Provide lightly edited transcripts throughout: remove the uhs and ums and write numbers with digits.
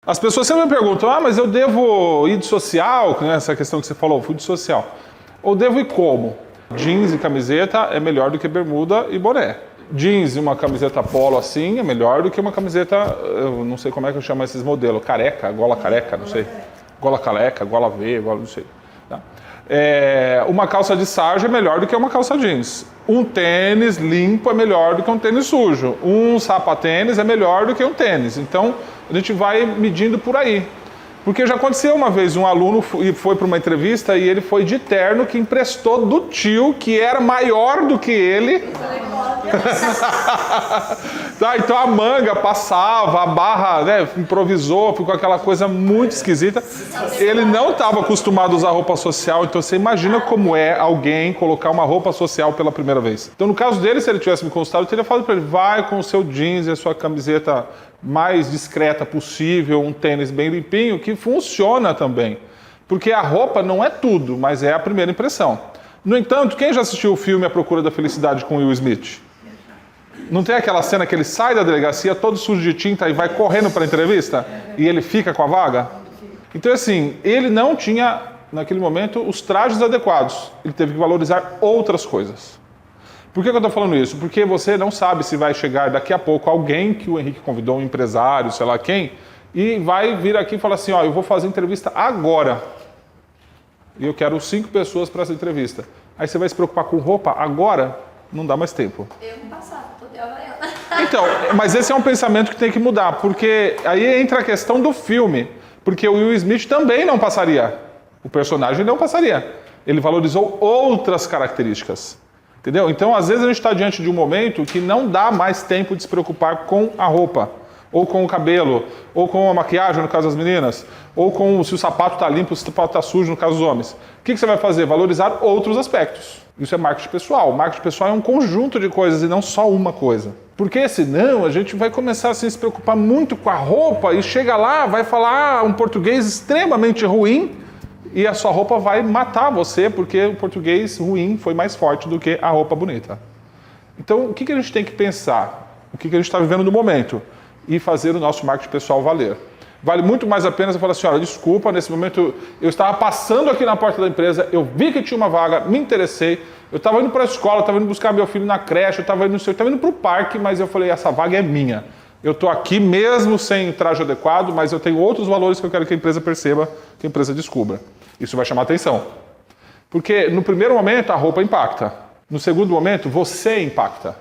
As pessoas sempre me perguntam, mas eu devo ir de social, né, essa questão que você falou, fui de social. Ou devo ir como? Jeans e camiseta é melhor do que bermuda e boné. Jeans e uma camiseta polo assim é melhor do que uma camiseta, eu não sei como é que eu chamo esses modelos, careca, gola careca, não sei. Gola careca, gola V, gola não sei. Tá? Uma calça de sarja é melhor do que uma calça jeans. Um tênis limpo é melhor do que um tênis sujo. Um sapatênis é melhor do que um tênis. Então, a gente vai medindo por aí. Porque já aconteceu uma vez, um aluno foi para uma entrevista e ele foi de terno que emprestou do tio, que era maior do que ele. Tá, então a manga passava, a barra, né, improvisou, ficou aquela coisa muito esquisita. Ele não estava acostumado a usar roupa social, então você imagina como é alguém colocar uma roupa social pela primeira vez. Então no caso dele, se ele tivesse me consultado, eu teria falado para ele, vai com o seu jeans e a sua camiseta mais discreta possível, um tênis bem limpinho, que funciona também. Porque a roupa não é tudo, mas é a primeira impressão. No entanto, quem já assistiu o filme A Procura da Felicidade com Will Smith? Não tem aquela cena que ele sai da delegacia todo sujo de tinta e vai correndo para a entrevista? E ele fica com a vaga? Então, assim, ele não tinha, naquele momento, os trajes adequados. Ele teve que valorizar outras coisas. Por que eu estou falando isso? Porque você não sabe se vai chegar daqui a pouco alguém que o Henrique convidou, um empresário, sei lá quem, e vai vir aqui e falar assim, ó, eu vou fazer entrevista agora. E eu quero 5 pessoas para essa entrevista. Aí você vai se preocupar com roupa agora? Não dá mais tempo. Eu não passava, tô de Havaiana. Então, mas esse é um pensamento que tem que mudar, porque aí entra a questão do filme. Porque o Will Smith também não passaria. O personagem não passaria. Ele valorizou outras características. Entendeu? Então, às vezes a gente está diante de um momento que não dá mais tempo de se preocupar com a roupa, ou com o cabelo, ou com a maquiagem, no caso das meninas, ou com se o sapato está limpo, se o sapato está sujo, no caso dos homens. O que você vai fazer? Valorizar outros aspectos. Isso é marketing pessoal. O marketing pessoal é um conjunto de coisas e não só uma coisa. Porque senão a gente vai começar assim, a se preocupar muito com a roupa e chega lá, vai falar um português extremamente ruim, e a sua roupa vai matar você, porque o português ruim foi mais forte do que a roupa bonita. Então, o que a gente tem que pensar? O que a gente está vivendo no momento? E fazer o nosso marketing pessoal valer. Vale muito mais a pena você falar assim, olha, desculpa, nesse momento eu estava passando aqui na porta da empresa, eu vi que tinha uma vaga, me interessei, eu estava indo para a escola, estava indo buscar meu filho na creche, eu estava indo para o parque, mas eu falei, essa vaga é minha. Eu estou aqui mesmo sem traje adequado, mas eu tenho outros valores que eu quero que a empresa perceba, que a empresa descubra. Isso vai chamar atenção. Porque no primeiro momento a roupa impacta. No segundo momento você impacta.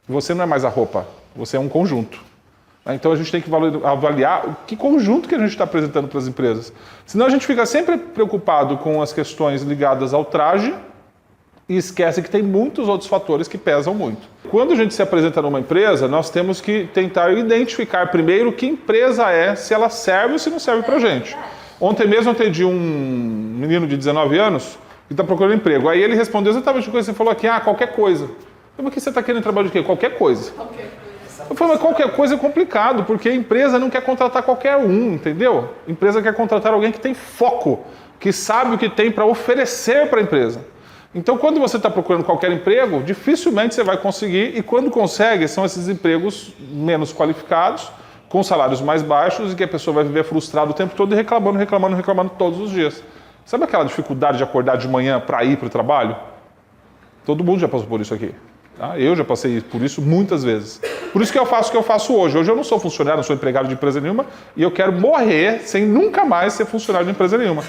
Você não é mais a roupa, você é um conjunto. Então a gente tem que avaliar que conjunto que a gente está apresentando para as empresas. Senão a gente fica sempre preocupado com as questões ligadas ao traje e esquece que tem muitos outros fatores que pesam muito. Quando a gente se apresenta numa empresa, nós temos que tentar identificar primeiro que empresa é, se ela serve ou se não serve para a gente. Ontem mesmo eu atendi um menino de 19 anos que está procurando emprego. Aí ele respondeu exatamente o que você falou aqui, qualquer coisa. Eu falei, mas você está querendo trabalho de quê? Qualquer coisa. Eu falei, mas qualquer coisa é complicado, porque a empresa não quer contratar qualquer um, entendeu? A empresa quer contratar alguém que tem foco, que sabe o que tem para oferecer para a empresa. Então, quando você está procurando qualquer emprego, dificilmente você vai conseguir, e quando consegue, são esses empregos menos qualificados, com salários mais baixos, e que a pessoa vai viver frustrada o tempo todo e reclamando todos os dias. Sabe aquela dificuldade de acordar de manhã para ir para o trabalho? Todo mundo já passou por isso aqui. Tá? Eu já passei por isso muitas vezes. Por isso que eu faço o que eu faço hoje. Hoje eu não sou funcionário, não sou empregado de empresa nenhuma, e eu quero morrer sem nunca mais ser funcionário de empresa nenhuma.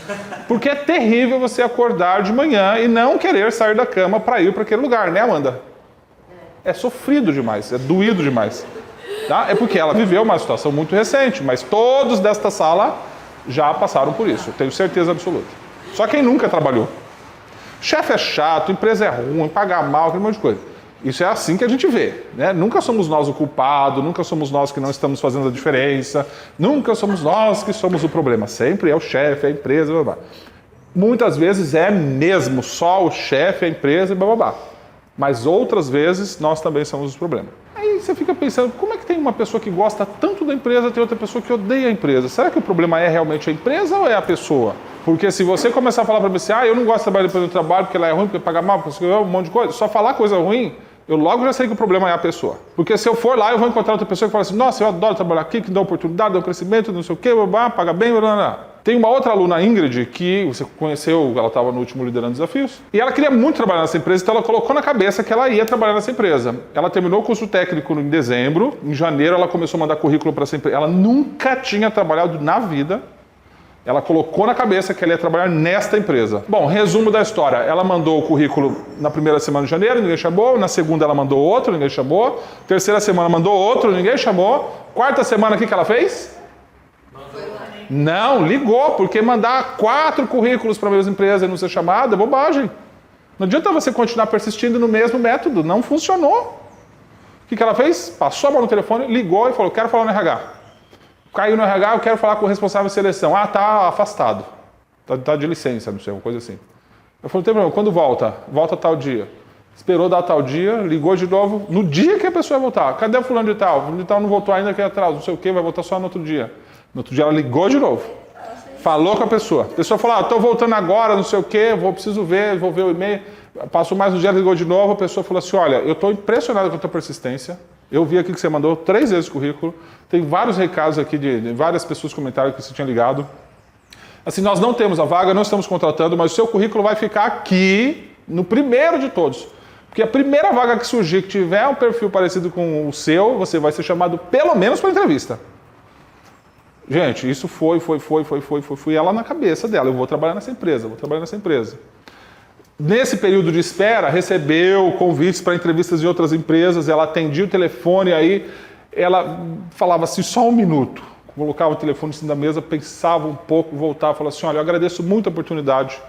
Porque é terrível você acordar de manhã e não querer sair da cama para ir para aquele lugar, né, Amanda? É sofrido demais, é doído demais. Tá? É porque ela viveu uma situação muito recente, mas todos desta sala já passaram por isso, tenho certeza absoluta. Só quem nunca trabalhou. Chefe é chato, empresa é ruim, paga mal, aquele monte de coisa. Isso é assim que a gente vê, né? Nunca somos nós o culpado, nunca somos nós que não estamos fazendo a diferença, nunca somos nós que somos o problema. Sempre é o chefe, é a empresa, blá, blá. Muitas vezes é mesmo só o chefe, a empresa, blá, blá, blá. Mas outras vezes nós também somos o problema. Aí você fica pensando, como é que tem uma pessoa que gosta tanto da empresa, tem outra pessoa que odeia a empresa? Será que o problema é realmente a empresa ou é a pessoa? Porque se você começar a falar para mim assim, eu não gosto de trabalhar depois do trabalho porque ela é ruim, porque paga mal, porque um monte de coisa, só falar coisa ruim, eu logo já sei que o problema é a pessoa. Porque se eu for lá, eu vou encontrar outra pessoa que fala assim, nossa, eu adoro trabalhar aqui, que dá oportunidade, dá crescimento, não sei o quê, paga bem, blá, blá, blá. Tem uma outra aluna, a Ingrid, que você conheceu, ela estava no último Liderando Desafios, e ela queria muito trabalhar nessa empresa, então ela colocou na cabeça que ela ia trabalhar nessa empresa. Ela terminou o curso técnico em dezembro, em janeiro ela começou a mandar currículo para essa empresa. Ela nunca tinha trabalhado na vida. Ela colocou na cabeça que ela ia trabalhar nesta empresa. Bom, resumo da história. Ela mandou o currículo na primeira semana de janeiro, ninguém chamou. Na segunda ela mandou outro, ninguém chamou. Terceira semana mandou outro, ninguém chamou. Quarta semana, o que ela fez? Não, ligou, porque mandar 4 currículos para a mesma empresa e não ser chamada é bobagem. Não adianta você continuar persistindo no mesmo método, não funcionou. O que ela fez? Passou a mão no telefone, ligou e falou, quero falar no RH. Caiu no RH, eu quero falar com o responsável de seleção. Ah, tá afastado. Tá de licença, não sei, uma coisa assim. Eu falei, não tem problema, quando volta? Volta tal dia. Esperou dar tal dia, ligou de novo. No dia que a pessoa vai voltar, cadê o fulano de tal? O fulano de tal não voltou ainda, que é atraso, não sei o quê, vai voltar só no outro dia. No outro dia ela ligou de novo. Falou com a pessoa. A pessoa falou, estou voltando agora, não sei o quê, preciso ver, vou ver o e-mail. Passou mais um dia, ligou de novo, a pessoa falou assim, olha, eu estou impressionado com a tua persistência. Eu vi aqui que você mandou 3 vezes o currículo. Tem vários recados aqui de várias pessoas comentaram que você tinha ligado. Assim, nós não temos a vaga, não estamos contratando, mas o seu currículo vai ficar aqui no primeiro de todos. Porque a primeira vaga que surgir, que tiver um perfil parecido com o seu, você vai ser chamado pelo menos para entrevista. Gente, isso foi ela na cabeça dela. Eu vou trabalhar nessa empresa, Nesse período de espera, recebeu convites para entrevistas em outras empresas, ela atendia o telefone, aí ela falava assim, só um minuto. Colocava o telefone em cima da mesa, pensava um pouco, voltava e falava assim, olha, eu agradeço muito a oportunidade,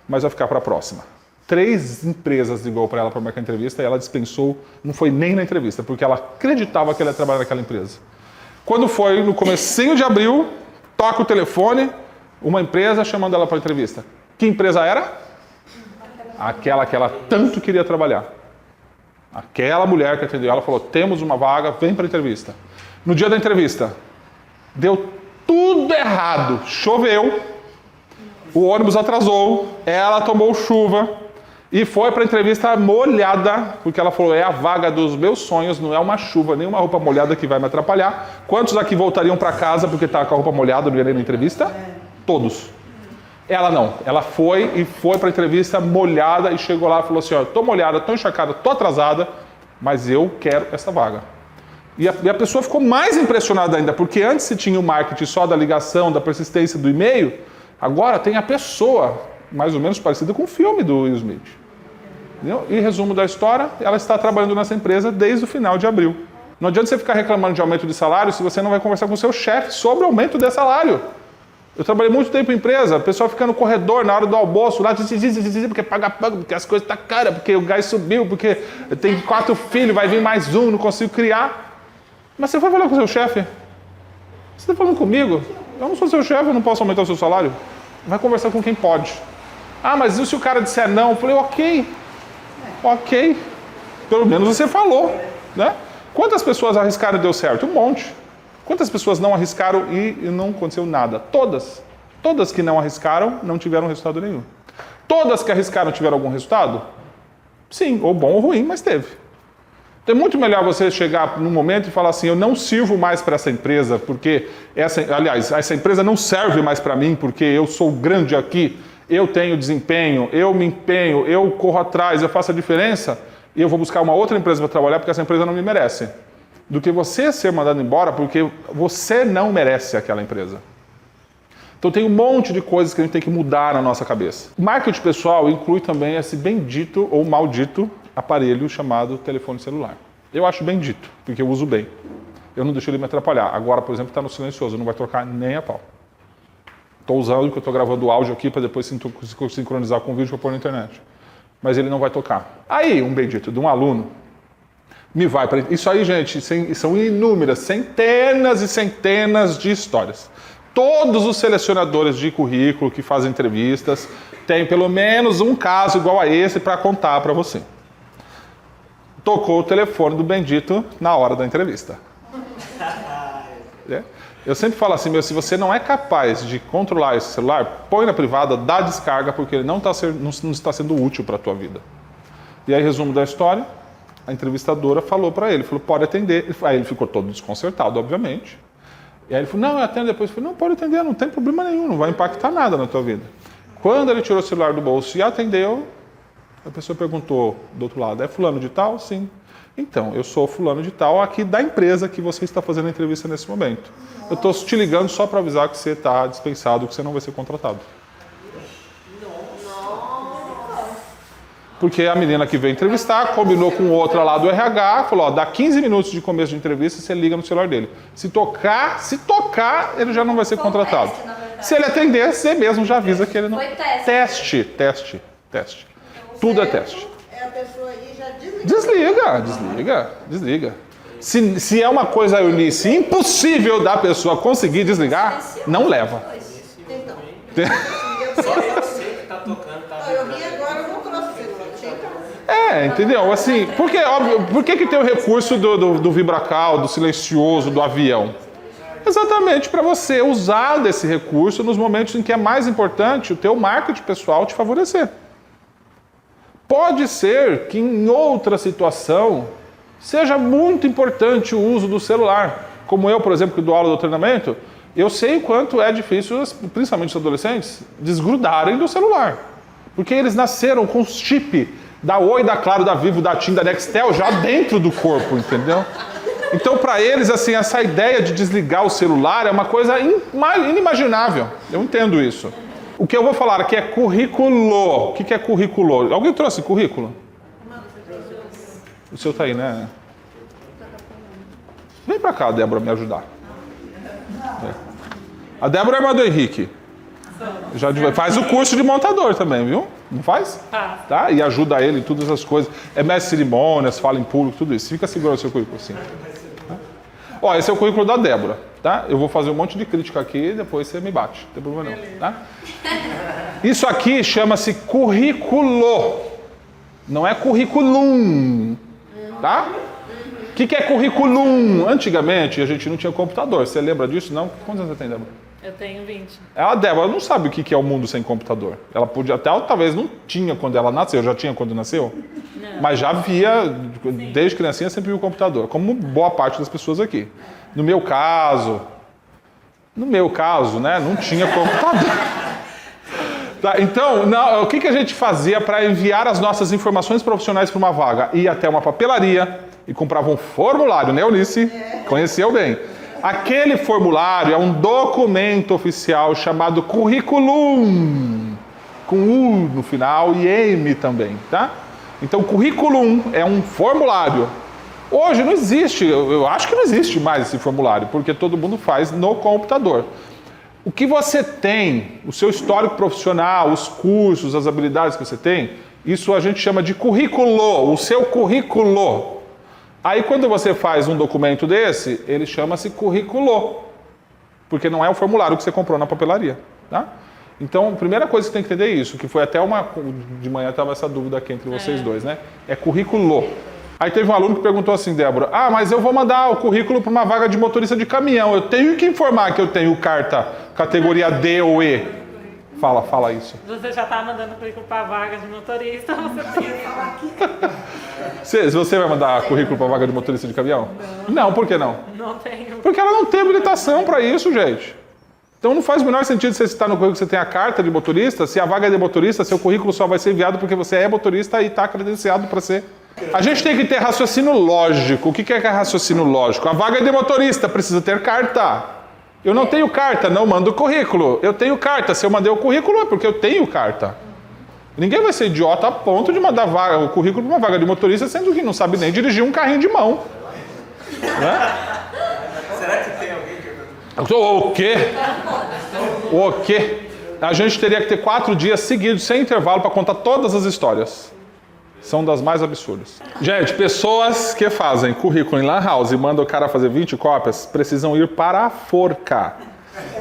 mas vai ficar para a próxima. 3 empresas ligou para ela para marcar entrevista e ela dispensou, não foi nem na entrevista, porque ela acreditava que ela ia trabalhar naquela empresa. Quando foi no comecinho de abril, toca o telefone, uma empresa chamando ela para entrevista. Que empresa era? Aquela que ela tanto queria trabalhar. Aquela mulher que atendeu ela falou, temos uma vaga, vem para a entrevista. No dia da entrevista, deu tudo errado. Choveu, o ônibus atrasou, ela tomou chuva e foi para a entrevista molhada, porque ela falou, é a vaga dos meus sonhos, não é uma chuva, nem uma roupa molhada que vai me atrapalhar. Quantos aqui voltariam para casa porque estava com a roupa molhada, não ia nem na entrevista? Todos. Ela não, ela foi para a entrevista molhada e chegou lá e falou assim, ó, tô molhada, tô encharcada, tô atrasada, mas eu quero essa vaga. E a pessoa ficou mais impressionada ainda, porque antes se tinha o marketing só da ligação, da persistência do e-mail, agora tem a pessoa, mais ou menos parecida com o filme do Will Smith. Entendeu? E resumo da história, ela está trabalhando nessa empresa desde o final de abril. Não adianta você ficar reclamando de aumento de salário se você não vai conversar com o seu chefe sobre o aumento de salário. Eu trabalhei muito tempo em empresa, o pessoal fica no corredor na hora do almoço, lá, porque paga, porque as coisas estão caras, porque o gás subiu, porque tem 4 filhos, vai vir mais um, não consigo criar. Mas você foi falar com o seu chefe? Você está falando comigo? Eu não sou seu chefe, eu não posso aumentar o seu salário. Vai conversar com quem pode. Ah, mas e se o cara disser não? Eu falei, ok. Pelo menos você falou, né? Quantas pessoas arriscaram e deu certo? Um monte. Quantas pessoas não arriscaram e não aconteceu nada? Todas. Todas que não arriscaram não tiveram resultado nenhum. Todas que arriscaram tiveram algum resultado? Sim, ou bom ou ruim, mas teve. Então é muito melhor você chegar num momento e falar assim, eu não sirvo mais para essa empresa, porque essa empresa não serve mais para mim, porque eu sou grande aqui, eu tenho desempenho, eu me empenho, eu corro atrás, eu faço a diferença, e eu vou buscar uma outra empresa para trabalhar porque essa empresa não me merece. Do que você ser mandado embora porque você não merece aquela empresa. Então tem um monte de coisas que a gente tem que mudar na nossa cabeça. Marketing pessoal inclui também esse bendito ou maldito aparelho chamado telefone celular. Eu acho bendito, porque eu uso bem. Eu não deixo ele me atrapalhar. Agora, por exemplo, está no silencioso, não vai trocar nem a pau. Estou usando porque eu estou gravando o áudio aqui para depois sincronizar com o vídeo para pôr na internet. Mas ele não vai tocar. Aí, um bendito de um aluno me vai para... Isso aí, gente, são inúmeras, centenas e centenas de histórias. Todos os selecionadores de currículo que fazem entrevistas têm pelo menos um caso igual a esse para contar para você. Tocou o telefone do bendito na hora da entrevista. Eu sempre falo assim, se você não é capaz de controlar esse celular, põe na privada, dá descarga, porque ele não está sendo útil para a tua vida. E aí, resumo da história. a entrevistadora falou para ele, falou, pode atender. Aí ele ficou todo desconcertado, obviamente. E aí ele falou, não, eu atendo depois. Eu falei, não, pode atender, não tem problema nenhum, não vai impactar nada na tua vida. Quando ele tirou o celular do bolso e atendeu, a pessoa perguntou do outro lado, é fulano de tal? Sim. Então, eu sou fulano de tal aqui da empresa que você está fazendo a entrevista nesse momento. Eu estou te ligando só para avisar que você está dispensado, que você não vai ser contratado. Porque a menina que veio entrevistar combinou com outra lá do RH, falou, ó, dá 15 minutos de começo de entrevista, você liga no celular dele. Se tocar, ele já não vai ser contratado. Se ele atender, você mesmo já avisa que ele não... Foi teste. Teste. Tudo é teste. É a pessoa aí já Desliga. Se é uma coisa, Eunice, impossível da pessoa conseguir desligar, não leva. Então, Você que tá tocando, tá eu vim agora, eu não trouxe o celular. Entendeu? Assim, porque, óbvio, por que tem o recurso do vibracal, do silencioso, do avião? Exatamente para você usar desse recurso nos momentos em que é mais importante o teu marketing pessoal te favorecer. Pode ser que em outra situação seja muito importante o uso do celular. Como eu, por exemplo, que dou aula do treinamento, eu sei o quanto é difícil, principalmente os adolescentes, desgrudarem do celular. Porque eles nasceram com os chip da Oi, da Claro, da Vivo, da TIM, da Nextel já dentro do corpo, entendeu? Então, para eles, assim, essa ideia de desligar o celular é uma coisa inimaginável. Eu entendo isso. O que eu vou falar aqui é currículo. O que é currículo? Alguém trouxe currículo? O seu tá aí, né? Vem pra cá, Débora, me ajudar. A Débora é irmã do Henrique. Faz o curso de montador também, viu? Não faz? Tá? E ajuda ele em todas as coisas. É mestre de cerimônias, fala em público, tudo isso. Fica segurando o seu currículo assim. Tá? Ó, esse é o currículo da Débora, tá? Eu vou fazer um monte de crítica aqui e depois você me bate. Não tem problema não, tá? Isso aqui chama-se currículo. Não é curriculum, tá? O que é curriculum? Antigamente a gente não tinha computador. Você lembra disso? Não? Quantos anos você tem, Débora? Eu tenho 20. A Débora não sabe o que é o mundo sem computador. Ela podia até, talvez não tinha quando ela nasceu. Já tinha quando nasceu? Não. Mas já via, desde criancinha sempre viu o computador. Como boa parte das pessoas aqui. No meu caso, né, não tinha computador. Tá, então, o que a gente fazia para enviar as nossas informações profissionais para uma vaga? Ia até uma papelaria e comprava um formulário, né, Eunice? Conheceu bem. Aquele formulário é um documento oficial chamado curriculum, com U no final e M também, tá? Então, curriculum é um formulário. Hoje não existe, eu acho que não existe mais esse formulário, porque todo mundo faz no computador. O que você tem, o seu histórico profissional, os cursos, as habilidades que você tem, isso a gente chama de currículo, o seu currículo. Aí quando você faz um documento desse, ele chama-se currículo, porque não é o formulário que você comprou na papelaria, tá? Então, a primeira coisa que você tem que entender é isso, que foi até de manhã estava essa dúvida aqui entre vocês dois, né? É currículo. Aí teve um aluno que perguntou assim, Débora, mas eu vou mandar o currículo para uma vaga de motorista de caminhão, eu tenho que informar que eu tenho carta categoria D ou E. Fala isso. Você já está mandando currículo para vaga de motorista, você tem que falar aqui. Você vai mandar currículo para vaga de motorista de caminhão? Não, por que não? Não tenho. Porque ela não tem habilitação para isso, gente. Então não faz o menor sentido você citar no currículo que você tem a carta de motorista, se a vaga é de motorista, seu currículo só vai ser enviado porque você é motorista e está credenciado para ser. A gente tem que ter raciocínio lógico. O que é raciocínio lógico? A vaga é de motorista, precisa ter carta. Eu não tenho carta, não mando o currículo. Eu tenho carta, se eu mandei o currículo é porque eu tenho carta. Ninguém vai ser idiota a ponto de mandar o currículo para uma vaga de motorista, sendo que não sabe nem dirigir um carrinho de mão. Né? Será que tem alguém que... O quê? O quê? A gente teria que ter 4 dias seguidos, sem intervalo, para contar todas as histórias. São das mais absurdas. Gente, pessoas que fazem currículo em lan house e mandam o cara fazer 20 cópias, precisam ir para a forca.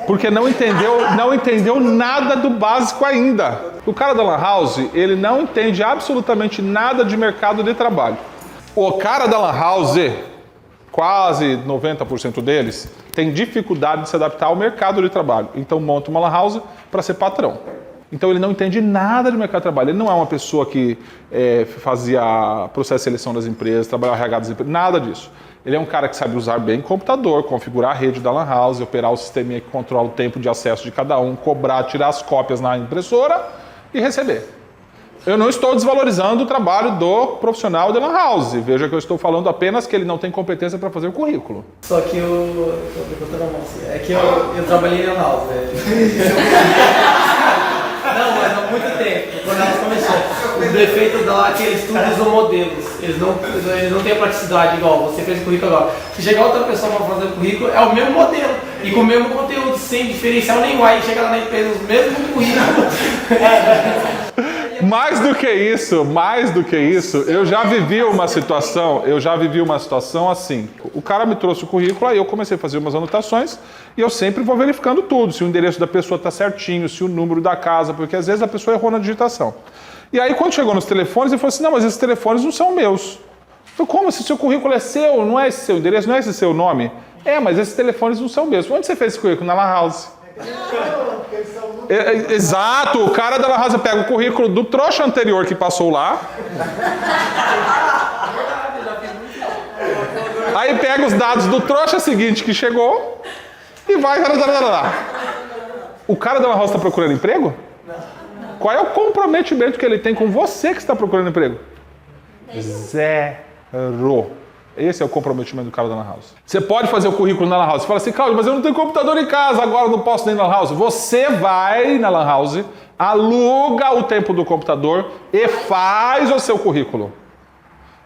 Porque não entendeu nada do básico ainda. O cara da lan house, ele não entende absolutamente nada de mercado de trabalho. O cara da lan house, quase 90% deles, tem dificuldade de se adaptar ao mercado de trabalho. Então monta uma lan house para ser patrão. Então ele não entende nada de mercado de trabalho. Ele não é uma pessoa que fazia processo de seleção das empresas, trabalhava RH das empresas, nada disso. Ele é um cara que sabe usar bem computador, configurar a rede da Lan House, operar o sisteminha que controla o tempo de acesso de cada um, cobrar, tirar as cópias na impressora e receber. Eu não estou desvalorizando o trabalho do profissional da Lan House. Veja que eu estou falando apenas que ele não tem competência para fazer o currículo. Só que é que eu trabalhei na Lan House, né? Não, mas há muito tempo, quando elas começaram. O defeito dela é que eles tudo usam modelos. Eles não têm a praticidade igual você fez o currículo agora. Se chegar outra pessoa para fazer o currículo, é o mesmo modelo. E com o mesmo conteúdo, sem diferencial nenhum. Aí chega lá na empresa, os mesmos currículos. Mais do que isso, eu já vivi uma situação assim. O cara me trouxe o currículo, aí eu comecei a fazer umas anotações e eu sempre vou verificando tudo, se o endereço da pessoa está certinho, se o número da casa, porque às vezes a pessoa errou na digitação. E aí quando chegou nos telefones, ele falou assim, não, mas esses telefones não são meus. Eu falei, como? Se o seu currículo é seu, não é esse seu endereço, não é esse seu nome? É, mas esses telefones não são meus. Onde você fez esse currículo? Na Lan House. Exato, o cara da Lan House pega o currículo do trouxa anterior que passou lá. Aí pega os dados do trouxa seguinte que chegou e vai. O cara da Lan House está procurando emprego? Qual é o comprometimento que ele tem com você que está procurando emprego? Zero. Esse é o comprometimento do cara da Lan House. Você pode fazer o currículo na Lan House. Você fala assim, Cláudio, mas eu não tenho computador em casa, agora eu não posso nem na Lan House. Você vai na Lan House, aluga o tempo do computador e faz o seu currículo.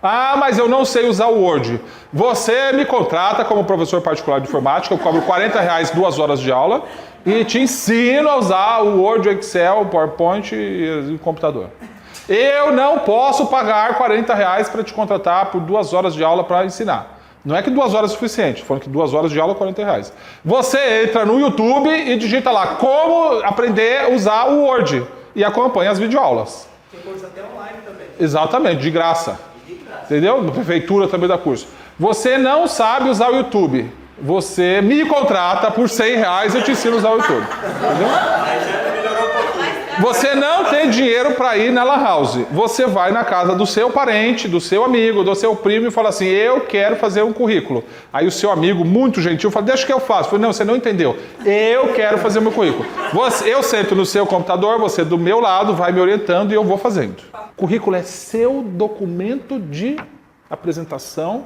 Ah, mas eu não sei usar o Word. Você me contrata como professor particular de informática, eu cobro R$40 2 horas de aula e te ensino a usar o Word, o Excel, o PowerPoint e o computador. Eu não posso pagar R$40 para te contratar por 2 horas de aula para ensinar. Não é que 2 horas é suficiente, falando que 2 horas de aula é R$40. Você entra no YouTube e digita lá como aprender a usar o Word e acompanha as videoaulas. Tem curso até online também. Exatamente, de graça. Entendeu? A prefeitura também dá curso. Você não sabe usar o YouTube. Você me contrata por R$100 e eu te ensino a usar o YouTube. Entendeu? Você não tem dinheiro para ir na Lan House. Você vai na casa do seu parente, do seu amigo, do seu primo e fala assim, eu quero fazer um currículo. Aí o seu amigo, muito gentil, fala, deixa que eu faço. Eu falei, não, você não entendeu. Eu quero fazer o meu currículo. Eu sento no seu computador, você do meu lado, vai me orientando e eu vou fazendo. Currículo é seu documento de apresentação.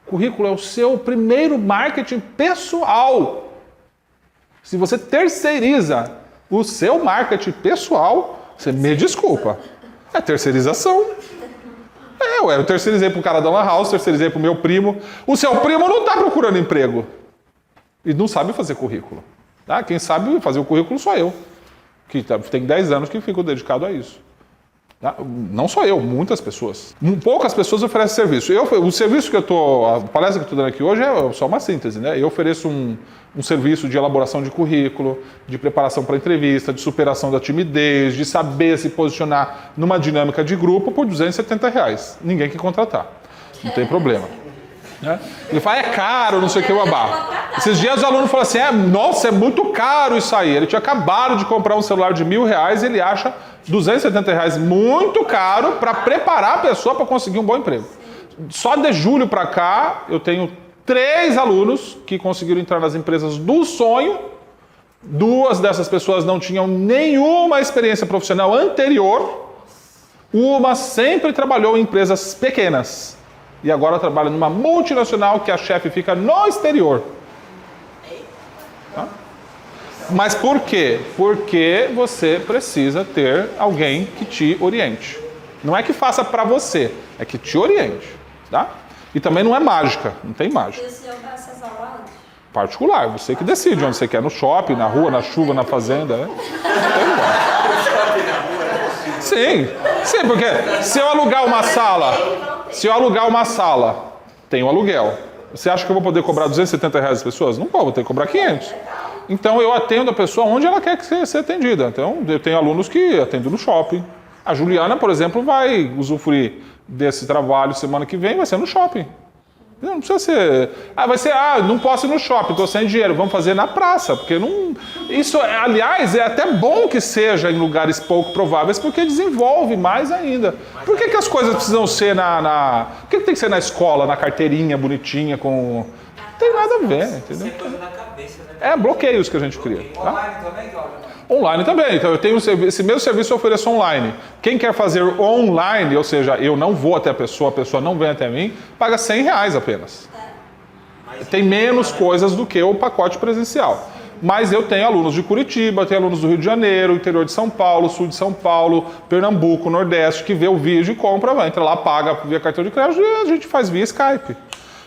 Currículo é o seu primeiro marketing pessoal. Se você terceiriza o seu marketing pessoal, você me desculpa. É terceirização. Eu terceirizei para o cara da Lan House, terceirizei para o meu primo. O seu primo não está procurando emprego. E não sabe fazer currículo. Tá? Quem sabe fazer o currículo sou eu. Que tem 10 anos que fico dedicado a isso. Tá? Não só eu, muitas pessoas. Poucas pessoas oferecem serviço. O serviço que a palestra que eu estou dando aqui hoje é só uma síntese, né? Eu ofereço um serviço de elaboração de currículo, de preparação para entrevista, de superação da timidez, de saber se posicionar numa dinâmica de grupo por R$270. Ninguém quer contratar. Não tem problema. Né? Ele fala, é caro, não sei o que, babá. Esses dias o aluno falou assim, nossa, é muito caro isso aí. Ele tinha acabado de comprar um celular de R$1.000 e ele acha R$270 muito caro para preparar a pessoa para conseguir um bom emprego. Só de julho para cá, eu tenho 3 alunos que conseguiram entrar nas empresas do sonho. 2 dessas pessoas não tinham nenhuma experiência profissional anterior. Uma sempre trabalhou em empresas pequenas. E agora trabalha numa multinacional que a chefe fica no exterior. Tá? Mas por quê? Porque você precisa ter alguém que te oriente. Não é que faça para você, é que te oriente. Tá? E também não é mágica, não tem mágica. E o senhor dá essas aulas? Particular, você que decide onde você quer, no shopping, na rua, na chuva, na fazenda. Né? Sim, porque se eu alugar uma sala, tem o aluguel. Você acha que eu vou poder cobrar R$270 às pessoas? Não vou ter que cobrar 500. Então eu atendo a pessoa onde ela quer ser atendida. Então eu tenho alunos que atendo no shopping. A Juliana, por exemplo, vai usufruir desse trabalho semana que vem, vai ser no shopping. Não precisa ser... vai ser, não posso ir no shopping, estou sem dinheiro, vamos fazer na praça, porque não... Isso, aliás, é até bom que seja em lugares pouco prováveis, porque desenvolve mais ainda. Por que as coisas precisam ser Por que tem que ser na escola, na carteirinha bonitinha, com... Não tem nada a ver, entendeu? Isso é coisa da cabeça, né? Bloqueios que a gente cria. Tá? Online também, Cláudio? Online também, então eu tenho esse mesmo serviço eu ofereço online. Quem quer fazer online, ou seja, eu não vou até a pessoa não vem até mim, paga R$100 apenas. Tem menos coisas do que o pacote presencial. Mas eu tenho alunos de Curitiba, tenho alunos do Rio de Janeiro, interior de São Paulo, sul de São Paulo, Pernambuco, Nordeste, que vê o vídeo e compra, entra lá, paga via cartão de crédito e a gente faz via Skype.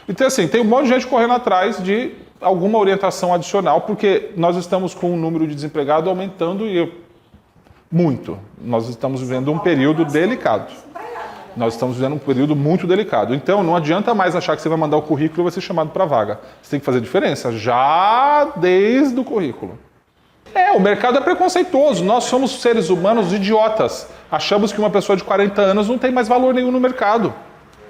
Então assim, tem um monte de gente correndo atrás de alguma orientação adicional, porque nós estamos com o número de desempregados aumentando muito. Nós estamos vivendo um período delicado. Nós estamos vivendo um período muito delicado. Então, não adianta mais achar que você vai mandar o currículo e vai ser chamado para vaga. Você tem que fazer diferença já desde o currículo. O mercado é preconceituoso. Nós somos seres humanos idiotas. Achamos que uma pessoa de 40 anos não tem mais valor nenhum no mercado.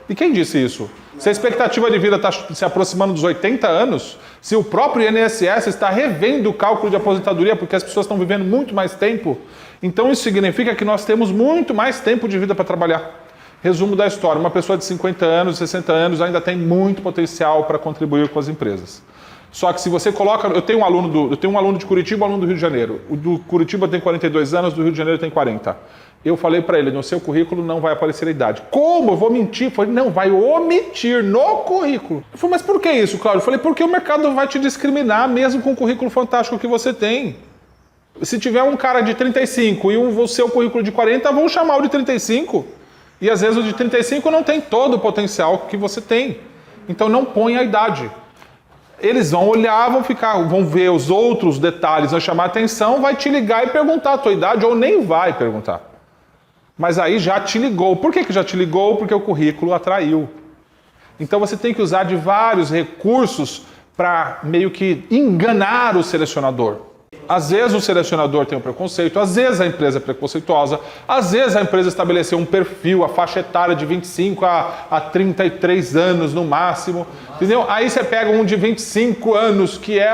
E quem disse isso? Se a expectativa de vida está se aproximando dos 80 anos, se o próprio INSS está revendo o cálculo de aposentadoria porque as pessoas estão vivendo muito mais tempo, então isso significa que nós temos muito mais tempo de vida para trabalhar. Resumo da história, uma pessoa de 50 anos, 60 anos ainda tem muito potencial para contribuir com as empresas. Só que se você coloca... Eu tenho um aluno de Curitiba e um aluno do Rio de Janeiro. O do Curitiba tem 42 anos, do Rio de Janeiro tem 40. Eu falei para ele, no seu currículo não vai aparecer a idade. Como? Eu vou mentir? Eu falei, não, vai omitir no currículo. Eu falei, mas por que isso, Cláudio? Eu falei, porque o mercado vai te discriminar mesmo com o currículo fantástico que você tem. Se tiver um cara de 35 e o seu currículo de 40, vão chamar o de 35. E às vezes o de 35 não tem todo o potencial que você tem. Então não põe a idade. Eles vão olhar, vão ver os outros detalhes, vão chamar a atenção, vai te ligar e perguntar a tua idade, ou nem vai perguntar. Mas aí já te ligou. Por que já te ligou? Porque o currículo atraiu. Então você tem que usar de vários recursos para meio que enganar o selecionador. Às vezes o selecionador tem um preconceito, às vezes a empresa é preconceituosa, às vezes a empresa estabeleceu um perfil, a faixa etária de 25 a 33 anos no máximo, entendeu? Aí você pega um de 25 anos, que é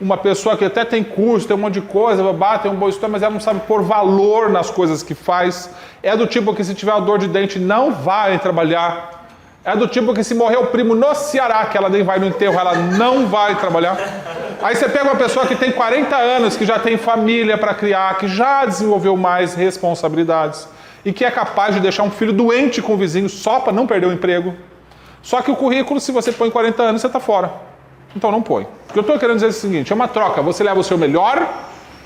uma pessoa que até tem curso, tem um monte de coisa, tem um bom história, mas ela não sabe pôr valor nas coisas que faz. É do tipo que se tiver uma dor de dente não vai trabalhar. É do tipo que se morrer o primo no Ceará, que ela nem vai no enterro, ela não vai trabalhar. Aí você pega uma pessoa que tem 40 anos, que já tem família para criar, que já desenvolveu mais responsabilidades e que é capaz de deixar um filho doente com o vizinho só para não perder o emprego. Só que o currículo, se você põe 40 anos, você está fora. Então não põe. O que eu estou querendo dizer é o seguinte, é uma troca. Você leva o seu melhor,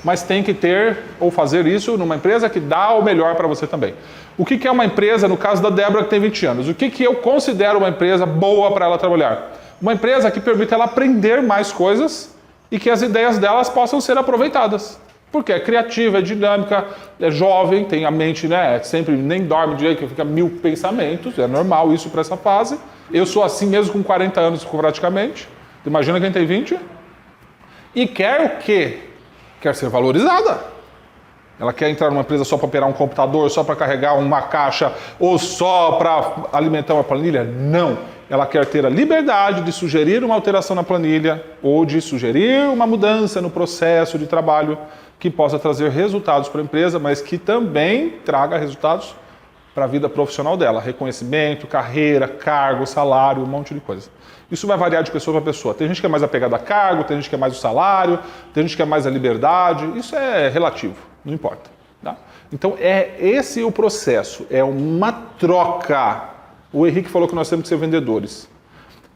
mas tem que ter ou fazer isso numa empresa que dá o melhor para você também. O que é uma empresa, no caso da Débora, que tem 20 anos? O que eu considero uma empresa boa para ela trabalhar? Uma empresa que permite ela aprender mais coisas e que as ideias delas possam ser aproveitadas. Porque é criativa, é dinâmica, é jovem, tem a mente, né? Sempre nem dorme direito, que fica 1000 pensamentos, é normal isso para essa fase. Eu sou assim mesmo com 40 anos praticamente. Imagina quem tem 20. E quer o quê? Quer ser valorizada. Ela quer entrar numa empresa só para operar um computador, só para carregar uma caixa ou só para alimentar uma planilha? Não. Ela quer ter a liberdade de sugerir uma alteração na planilha ou de sugerir uma mudança no processo de trabalho que possa trazer resultados para a empresa, mas que também traga resultados para a vida profissional dela. Reconhecimento, carreira, cargo, salário, um monte de coisa. Isso vai variar de pessoa para pessoa. Tem gente que é mais apegada a cargo, tem gente que é mais o salário, tem gente que é mais a liberdade. Isso é relativo, não importa. Tá? Então é esse o processo, é uma troca. O Henrique falou que nós temos que ser vendedores.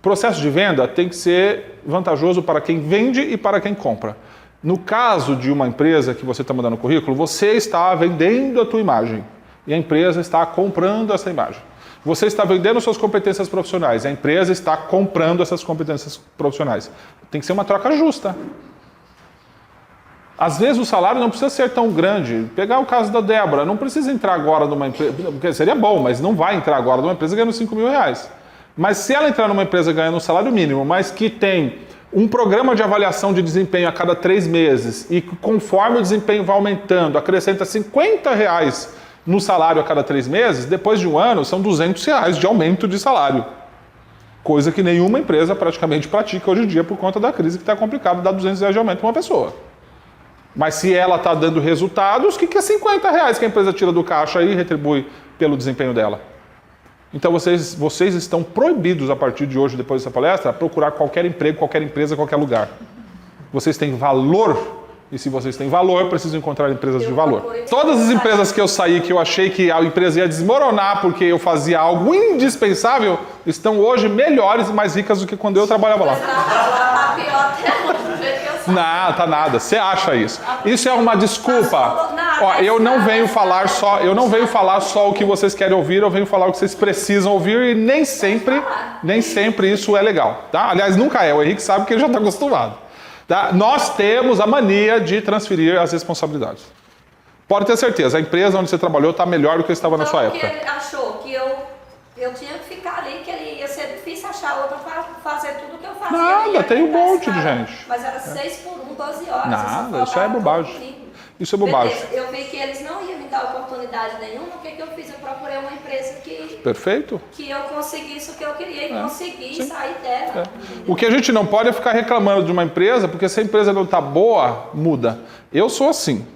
Processo de venda tem que ser vantajoso para quem vende e para quem compra. No caso de uma empresa que você está mandando currículo, você está vendendo a tua imagem e a empresa está comprando essa imagem. Você está vendendo suas competências profissionais, a empresa está comprando essas competências profissionais. Tem que ser uma troca justa. Às vezes o salário não precisa ser tão grande. Pegar o caso da Débora, não precisa entrar agora numa empresa, porque seria bom, mas não vai entrar agora numa empresa ganhando R$5.000. Mas se ela entrar numa empresa ganhando um salário mínimo, mas que tem um programa de avaliação de desempenho a cada 3 meses e conforme o desempenho vai aumentando, acrescenta R$50 no salário a cada 3 meses, depois de um ano são R$200 de aumento de salário. Coisa que nenhuma empresa praticamente pratica hoje em dia por conta da crise que está complicado dar R$200 de aumento para uma pessoa. Mas se ela está dando resultados, o que é R$50 que a empresa tira do caixa e retribui pelo desempenho dela? Então vocês estão proibidos a partir de hoje, depois dessa palestra, a procurar qualquer emprego, qualquer empresa, qualquer lugar. Vocês têm valor. E se vocês têm valor, precisam encontrar empresas de valor. Todas as empresas que eu saí, que eu achei que a empresa ia desmoronar porque eu fazia algo indispensável, estão hoje melhores e mais ricas do que quando eu trabalhava lá. Tá pior até hoje, do jeito que eu sei. Não, tá nada. Você acha isso? Isso é uma desculpa. Ó, eu não venho falar só o que vocês querem ouvir, eu venho falar o que vocês precisam ouvir e nem sempre isso é legal, tá? Aliás, nunca é. O Henrique sabe que ele já está acostumado. Tá? Nós temos a mania de transferir as responsabilidades. Pode ter certeza, a empresa onde você trabalhou está melhor do que estava na sua época. Porque ele achou que eu tinha que ficar ali, que ele ia ser difícil achar outra para fazer tudo o que eu fazia. Nada, tem um monte de gente. Mas era 6 por 1, 12 horas. Nada, isso é bobagem. Isso é bobagem. Beleza, eu vi que eles não iam me dar oportunidade nenhuma, o que eu fiz? Eu procurei uma empresa que Perfeito. eu conseguisse o que eu queria e consegui sair dela. O que a gente não pode é ficar reclamando de uma empresa, porque se a empresa não está boa, muda. Eu sou assim.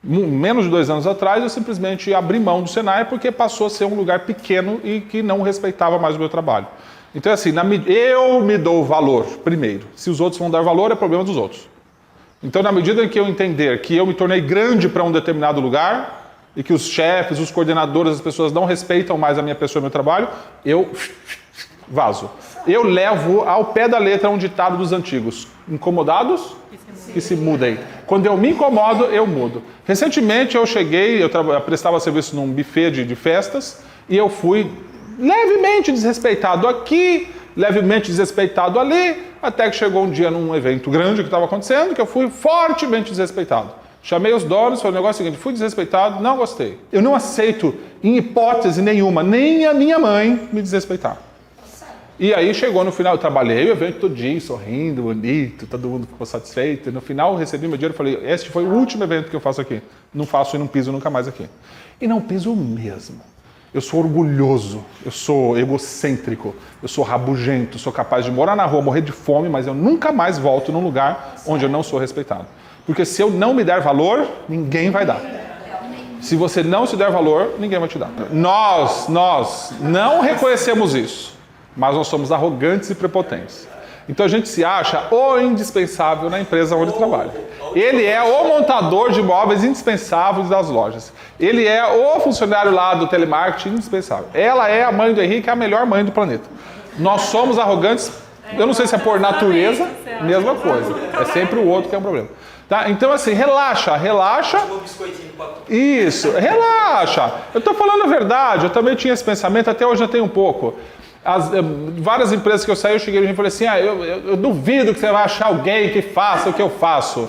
Menos de 2 anos atrás, eu simplesmente abri mão do Senai porque passou a ser um lugar pequeno e que não respeitava mais o meu trabalho. Então, assim, eu me dou valor primeiro. Se os outros vão dar valor, é problema dos outros. Então, na medida em que eu entender que eu me tornei grande para um determinado lugar e que os chefes, os coordenadores, as pessoas não respeitam mais a minha pessoa e o meu trabalho, eu vazo. Eu levo ao pé da letra um ditado dos antigos. Incomodados? Que se mudem. Quando eu me incomodo, eu mudo. Recentemente eu cheguei, eu prestava serviço num buffet de festas e eu fui levemente desrespeitado aqui, levemente desrespeitado ali, até que chegou um dia num evento grande que estava acontecendo, que eu fui fortemente desrespeitado. Chamei os donos, falei o negócio seguinte, fui desrespeitado, não gostei. Eu não aceito, em hipótese nenhuma, nem a minha mãe me desrespeitar. E aí chegou no final, eu trabalhei o evento todinho, sorrindo, bonito, todo mundo ficou satisfeito. E no final eu recebi meu dinheiro e falei, este foi o último evento que eu faço aqui. Não faço e não piso nunca mais aqui. E não piso mesmo. Eu sou orgulhoso, eu sou egocêntrico, eu sou rabugento, sou capaz de morar na rua, morrer de fome, mas eu nunca mais volto num lugar onde eu não sou respeitado. Porque se eu não me der valor, ninguém vai dar. Se você não se der valor, ninguém vai te dar. Nós não reconhecemos isso. Mas nós somos arrogantes e prepotentes. Então a gente se acha o indispensável na empresa onde trabalha. Ele é o montador de móveis indispensável das lojas. Ele é o funcionário lá do telemarketing indispensável. Ela é a mãe do Henrique, a melhor mãe do planeta. Nós somos arrogantes, eu não sei se é por natureza, mesma coisa. É sempre o outro que é um problema. Tá? Então assim, relaxa. Isso, relaxa. Eu estou falando a verdade, eu também tinha esse pensamento, até hoje eu tenho um pouco. Várias empresas que eu saí, eu cheguei e falei assim, eu duvido que você vai achar alguém que faça o que eu faço.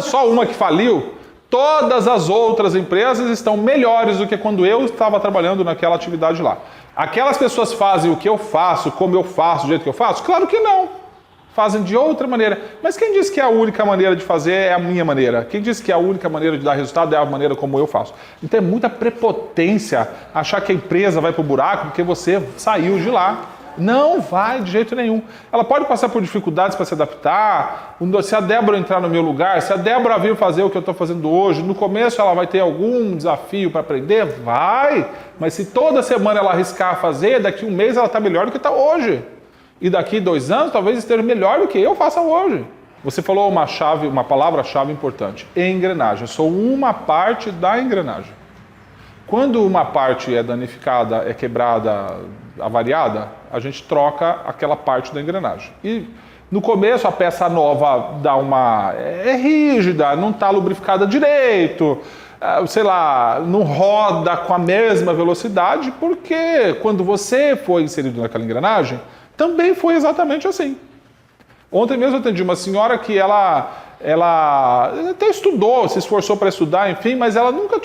Só uma que faliu, todas as outras empresas estão melhores do que quando eu estava trabalhando naquela atividade lá. Aquelas pessoas fazem o que eu faço, como eu faço, do jeito que eu faço? Claro que não. Fazem de outra maneira. Mas quem disse que a única maneira de fazer é a minha maneira? Quem disse que a única maneira de dar resultado é a maneira como eu faço? Então é muita prepotência achar que a empresa vai para o buraco porque você saiu de lá. Não vai de jeito nenhum. Ela pode passar por dificuldades para se adaptar. Se a Débora entrar no meu lugar, se a Débora vir fazer o que eu estou fazendo hoje, no começo ela vai ter algum desafio para aprender? Vai! Mas se toda semana ela arriscar fazer, daqui um mês ela está melhor do que está hoje. E daqui 2 anos talvez esteja melhor do que eu faça hoje. Você falou uma palavra-chave importante, engrenagem. Eu sou uma parte da engrenagem. Quando uma parte é danificada, é quebrada, avariada, a gente troca aquela parte da engrenagem. E no começo a peça nova é rígida, não está lubrificada direito, sei lá, não roda com a mesma velocidade, porque quando você foi inserido naquela engrenagem, também foi exatamente assim. Ontem mesmo eu atendi uma senhora que ela até estudou, se esforçou para estudar, enfim, mas ela nunca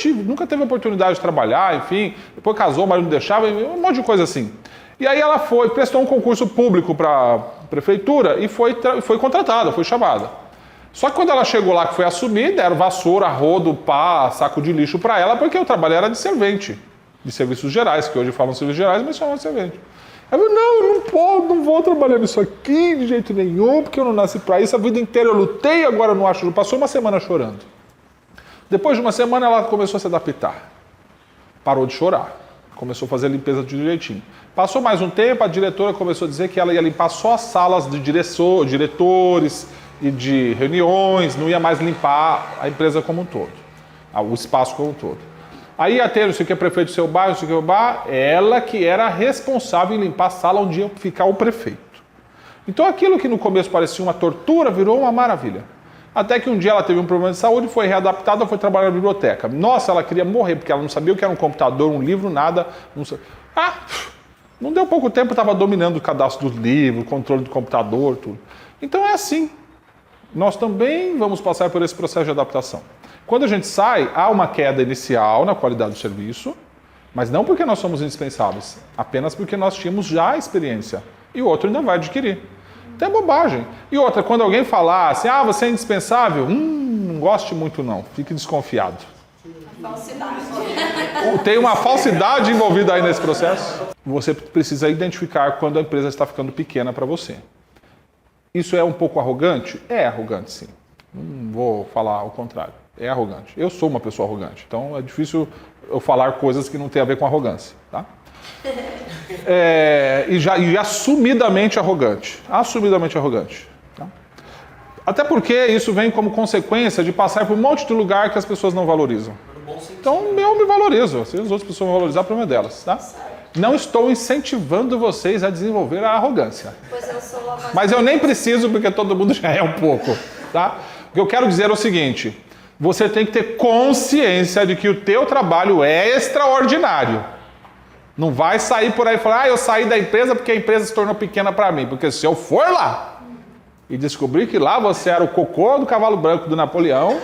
teve oportunidade de trabalhar, enfim, depois casou, mas não deixava, um monte de coisa assim. E aí ela prestou um concurso público para a prefeitura e foi contratada, foi chamada. Só que quando ela chegou lá, que foi assumir, deram vassoura, rodo, pá, saco de lixo para ela, porque o trabalho era de servente, de serviços gerais, que hoje falam serviços gerais, mas chamam de servente. Aí eu, não, eu não posso, não vou trabalhar nisso aqui de jeito nenhum, porque eu não nasci para isso, a vida inteira eu lutei, agora eu não acho. Passou uma semana chorando. Depois de uma semana ela começou a se adaptar. Parou de chorar. Começou a fazer a limpeza direitinho. Passou mais um tempo, a diretora começou a dizer que ela ia limpar só as salas de diretores e de reuniões, não ia mais limpar a empresa como um todo, o espaço como um todo. Aí ia ter, não sei o que, prefeito do seu bairro, não sei o que, o bar, ela que era responsável em limpar a sala onde ia ficar o prefeito. Então aquilo que no começo parecia uma tortura virou uma maravilha. Até que um dia ela teve um problema de saúde, foi readaptada, foi trabalhar na biblioteca. Nossa, ela queria morrer, porque ela não sabia o que era um computador, um livro, nada. Não deu pouco tempo, estava dominando o cadastro dos livros, o controle do computador, tudo. Então é assim. Nós também vamos passar por esse processo de adaptação. Quando a gente sai, há uma queda inicial na qualidade do serviço, mas não porque nós somos indispensáveis, apenas porque nós tínhamos já a experiência. E o outro ainda vai adquirir. Então é bobagem. E outra, quando alguém falar assim, você é indispensável, não goste muito não, fique desconfiado. Falsidade. Tem uma falsidade envolvida aí nesse processo. Você precisa identificar quando a empresa está ficando pequena para você. Isso é um pouco arrogante? É arrogante, sim. Não vou falar o contrário. É arrogante. Eu sou uma pessoa arrogante, então é difícil eu falar coisas que não tem a ver com arrogância, tá? E assumidamente arrogante. Assumidamente arrogante. Tá? Até porque isso vem como consequência de passar por um monte de lugar que as pessoas não valorizam. Então eu me valorizo. Se as outras pessoas vão valorizar, o problema é delas. Tá? Não estou incentivando vocês a desenvolver a arrogância. Pois eu sou uma... Mas eu nem preciso, porque todo mundo já é um pouco. Tá? O que eu quero dizer é o seguinte: você tem que ter consciência de que o teu trabalho é extraordinário. Não vai sair por aí e falar, eu saí da empresa porque a empresa se tornou pequena para mim. Porque se eu for lá e descobrir que lá você era o cocô do cavalo branco do Napoleão,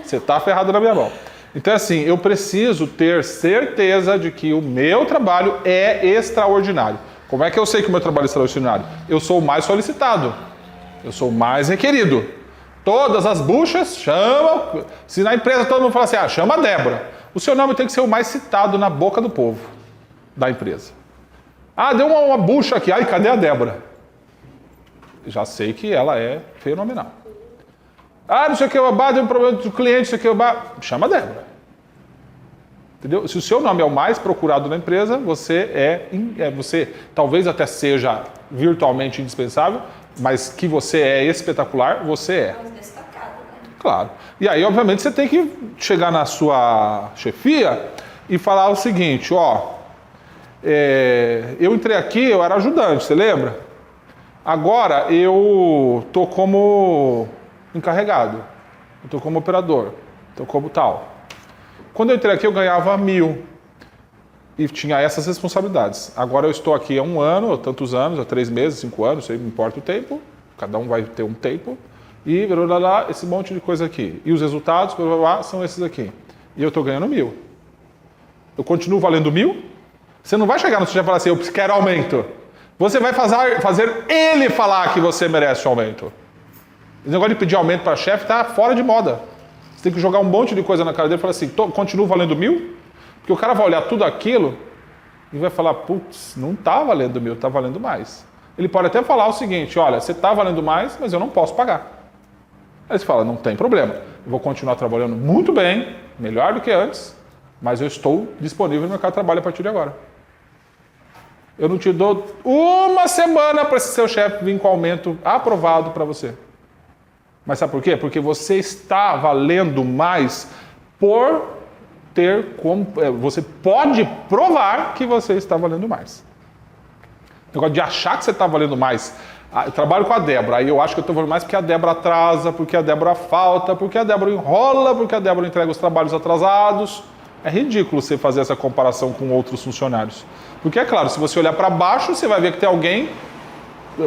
você está ferrado na minha mão. Então, assim, eu preciso ter certeza de que o meu trabalho é extraordinário. Como é que eu sei que o meu trabalho é extraordinário? Eu sou o mais solicitado. Eu sou o mais requerido. Todas as buchas chamam. Se na empresa todo mundo fala assim, chama a Débora. O seu nome tem que ser o mais citado na boca do povo da empresa. Deu uma bucha aqui. Cadê a Débora? Já sei que ela é fenomenal. Não sei o que, deu um problema do cliente, não sei o que, chama a Débora. Entendeu? Se o seu nome é o mais procurado na empresa, você você talvez até seja virtualmente indispensável, mas que você é espetacular, você é. Destacado, né? Claro. E aí, obviamente, você tem que chegar na sua chefia e falar o seguinte, eu entrei aqui, eu era ajudante, você lembra? Agora eu tô como encarregado, eu tô como operador, tô como tal. Quando eu entrei aqui, eu ganhava 1.000 e tinha essas responsabilidades. Agora eu estou aqui há 1 ano, ou tantos anos, há 3 meses, 5 anos, não importa o tempo, cada um vai ter um tempo, e esse monte de coisa aqui. E os resultados são esses aqui. E eu estou ganhando 1.000. Eu continuo valendo 1.000? Você não vai chegar no seu chefe e falar assim, eu quero aumento. Você vai fazer ele falar que você merece o aumento. Esse negócio de pedir aumento para chefe está fora de moda. Você tem que jogar um monte de coisa na cara dele e falar assim, continuo valendo 1.000? Porque o cara vai olhar tudo aquilo e vai falar, putz, não está valendo 1.000, está valendo mais. Ele pode até falar o seguinte, olha, você está valendo mais, mas eu não posso pagar. Aí você fala, não tem problema, eu vou continuar trabalhando muito bem, melhor do que antes, mas eu estou disponível no mercado de trabalho a partir de agora. Eu não te dou 1 semana para esse seu chefe vir com aumento aprovado para você. Mas sabe por quê? Porque você está valendo mais por ter como... Você pode provar que você está valendo mais. O negócio de achar que você está valendo mais. Eu trabalho com a Débora, aí eu acho que eu estou valendo mais porque a Débora atrasa, porque a Débora falta, porque a Débora enrola, porque a Débora entrega os trabalhos atrasados. É ridículo você fazer essa comparação com outros funcionários. Porque é claro, se você olhar para baixo, você vai ver que tem alguém...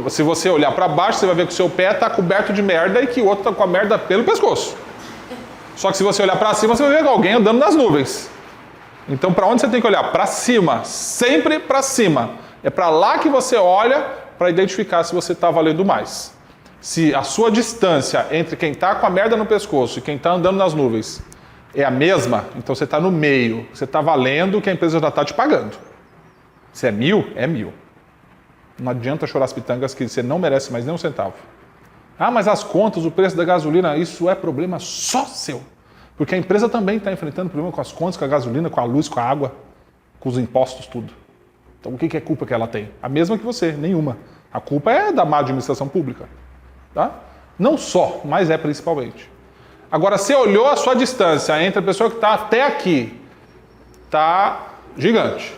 Se você olhar para baixo, você vai ver que o seu pé está coberto de merda e que o outro está com a merda pelo pescoço. Só que se você olhar para cima, você vai ver alguém andando nas nuvens. Então, para onde você tem que olhar? Para cima. Sempre para cima. É para lá que você olha para identificar se você está valendo mais. Se a sua distância entre quem está com a merda no pescoço e quem está andando nas nuvens é a mesma, então você está no meio. Você está valendo o que a empresa já está te pagando. Se é 1.000, é 1.000. Não adianta chorar as pitangas que você não merece mais nem um centavo. Ah, mas as contas, o preço da gasolina, isso é problema só seu. Porque a empresa também está enfrentando problema com as contas, com a gasolina, com a luz, com a água, com os impostos, tudo. Então o que é culpa que ela tem? A mesma que você, nenhuma. A culpa é da má administração pública. Tá? Não só, mas é principalmente. Agora, você olhou a sua distância entre a pessoa que está até aqui, está gigante,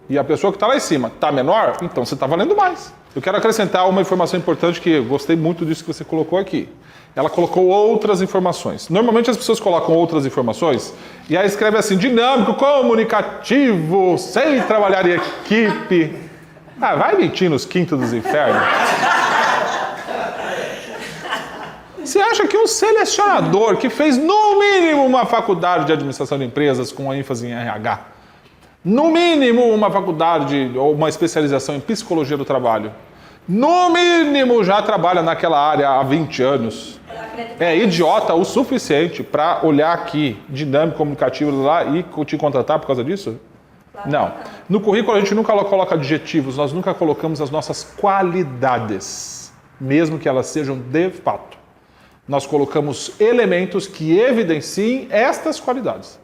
e a pessoa que está lá em cima está menor, então você está valendo mais. Eu quero acrescentar uma informação importante que eu gostei muito disso que você colocou aqui. Ela colocou outras informações. Normalmente as pessoas colocam outras informações e aí escreve assim, dinâmico, comunicativo, sem trabalhar em equipe. Ah, vai mentir nos quintos dos infernos. Você acha que um selecionador que fez no mínimo uma faculdade de administração de empresas com ênfase em RH, no mínimo uma faculdade ou uma especialização em psicologia do trabalho, no mínimo já trabalha naquela área há 20 anos, é idiota o suficiente para olhar aqui, dinâmico, comunicativo lá e te contratar por causa disso? Não. No currículo a gente nunca coloca adjetivos, nós nunca colocamos as nossas qualidades, mesmo que elas sejam de fato. Nós colocamos elementos que evidenciem estas qualidades.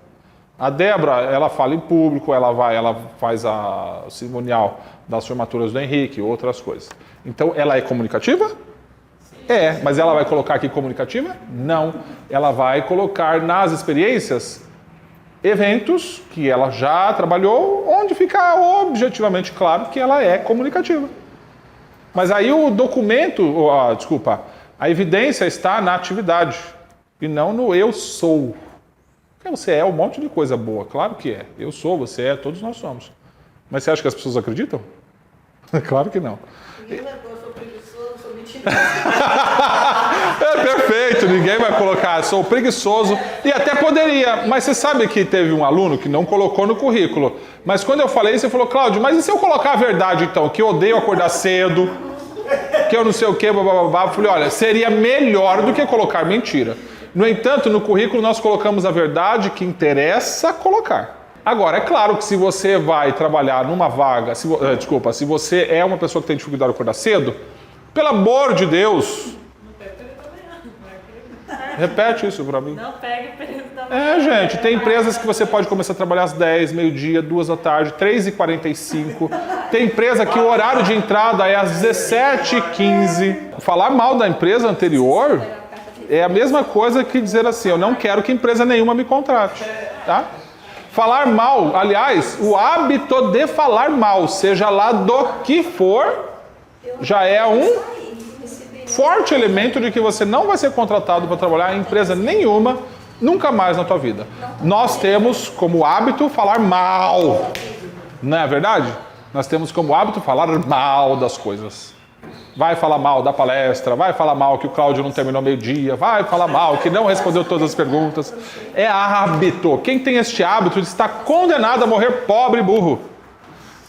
A Débora, ela fala em público, ela faz a cerimonial das formaturas do Henrique, outras coisas. Então, ela é comunicativa? É, mas ela vai colocar aqui comunicativa? Não. Ela vai colocar nas experiências eventos que ela já trabalhou, onde fica objetivamente claro que ela é comunicativa. Mas aí o documento, a evidência está na atividade e não no eu sou. Porque você é um monte de coisa boa, claro que é. Eu sou, você é, todos nós somos. Mas você acha que as pessoas acreditam? Claro que não. Ninguém vai pôr, eu sou preguiçoso, sou mentiroso. É perfeito, ninguém vai colocar, sou preguiçoso. E até poderia, mas você sabe que teve um aluno que não colocou no currículo. Mas quando eu falei, você falou, Cláudio, mas e se eu colocar a verdade então? Que eu odeio acordar cedo, que eu não sei o quê, blá. Eu falei, olha, seria melhor do que colocar mentira. No entanto, no currículo nós colocamos a verdade que interessa colocar. Agora, é claro que se você vai trabalhar numa vaga, se você é uma pessoa que tem dificuldade de acordar cedo, pelo amor de Deus, repete isso pra mim. Não pegue o período da manhã. É, gente, tem empresas que você pode começar a trabalhar às 10, meio-dia, 2 da tarde, 3h45. Tem empresa que o horário de entrada é às 17h15. Falar mal da empresa anterior é a mesma coisa que dizer assim, eu não quero que empresa nenhuma me contrate, tá? Falar mal, aliás, o hábito de falar mal, seja lá do que for, já é um forte elemento de que você não vai ser contratado para trabalhar em empresa nenhuma, nunca mais na tua vida. Nós temos como hábito falar mal, não é verdade? Nós temos como hábito falar mal das coisas. Vai falar mal da palestra, vai falar mal que o Cláudio não terminou meio-dia, vai falar mal que não respondeu todas as perguntas. É hábito. Quem tem este hábito está condenado a morrer pobre e burro.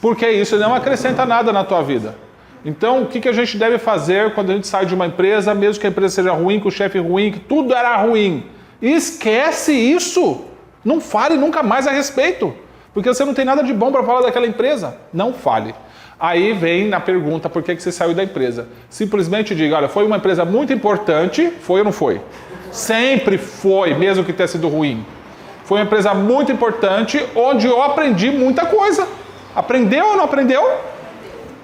Porque isso não acrescenta nada na tua vida. Então, o que a gente deve fazer quando a gente sai de uma empresa, mesmo que a empresa seja ruim, que o chefe ruim, que tudo era ruim? Esquece isso. Não fale nunca mais a respeito. Porque você não tem nada de bom para falar daquela empresa. Não fale. Aí vem na pergunta, por que você saiu da empresa? Simplesmente diga, olha, foi uma empresa muito importante, foi ou não foi? Sempre foi, mesmo que tenha sido ruim. Foi uma empresa muito importante, onde eu aprendi muita coisa. Aprendeu ou não aprendeu?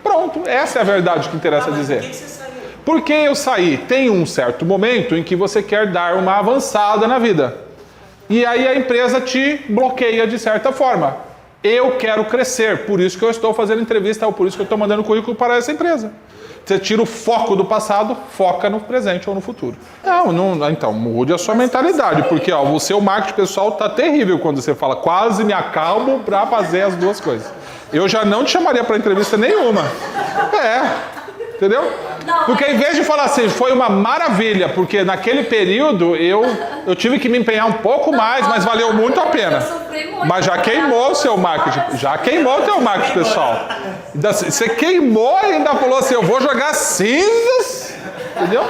Pronto, essa é a verdade que interessa dizer. Por que você saiu? Por que eu saí? Tem um certo momento em que você quer dar uma avançada na vida. E aí a empresa te bloqueia de certa forma. Eu quero crescer, por isso que eu estou fazendo entrevista, ou por isso que eu estou mandando currículo para essa empresa. Você tira o foco do passado, foca no presente ou no futuro. Não, então, mude a sua mentalidade, porque ó, o seu marketing pessoal está terrível quando você fala quase me acalmo para fazer as duas coisas. Eu já não te chamaria para entrevista nenhuma. Entendeu? Porque em vez de falar assim, foi uma maravilha, porque naquele período eu tive que me empenhar um pouco mais, mas valeu muito a pena. Mas já queimou o seu marketing, já queimou o teu marketing pessoal. Você queimou e ainda falou assim, eu vou jogar cinzas, entendeu?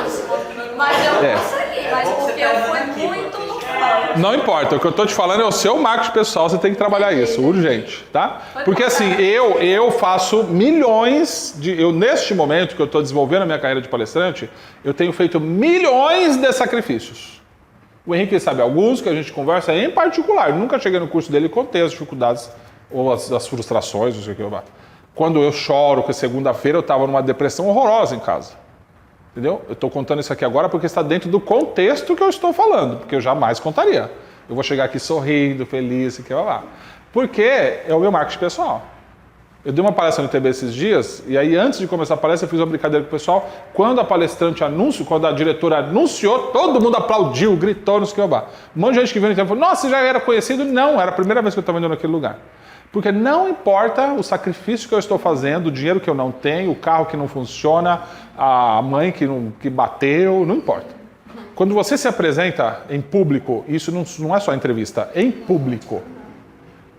Mas eu consegui, mas porque eu fui muito no foco. Não importa, o que eu tô te falando é o seu marketing pessoal, você tem que trabalhar isso, urgente, tá? Porque assim, eu faço milhões neste momento que eu tô desenvolvendo a minha carreira de palestrante, eu tenho feito milhões de sacrifícios. O Henrique sabe alguns que a gente conversa em particular, eu nunca cheguei no curso dele e contei as dificuldades ou as frustrações, não sei o que eu bato. Quando eu choro, que segunda-feira eu tava numa depressão horrorosa em casa. Entendeu? Eu estou contando isso aqui agora porque está dentro do contexto que eu estou falando, porque eu jamais contaria. Eu vou chegar aqui sorrindo, feliz, e que lá. Porque é o meu marketing pessoal. Eu dei uma palestra no TB esses dias, e aí antes de começar a palestra eu fiz uma brincadeira com o pessoal. Quando a palestrante anunciou, quando a diretora anunciou, todo mundo aplaudiu, gritou, não sei o que lá. Um monte de gente que veio no tempo falou, nossa, você já era conhecido? Não, era a primeira vez que eu estava indo naquele lugar. Porque não importa o sacrifício que eu estou fazendo, o dinheiro que eu não tenho, o carro que não funciona, a mãe que bateu, não importa. Quando você se apresenta em público, isso não é só entrevista, em público,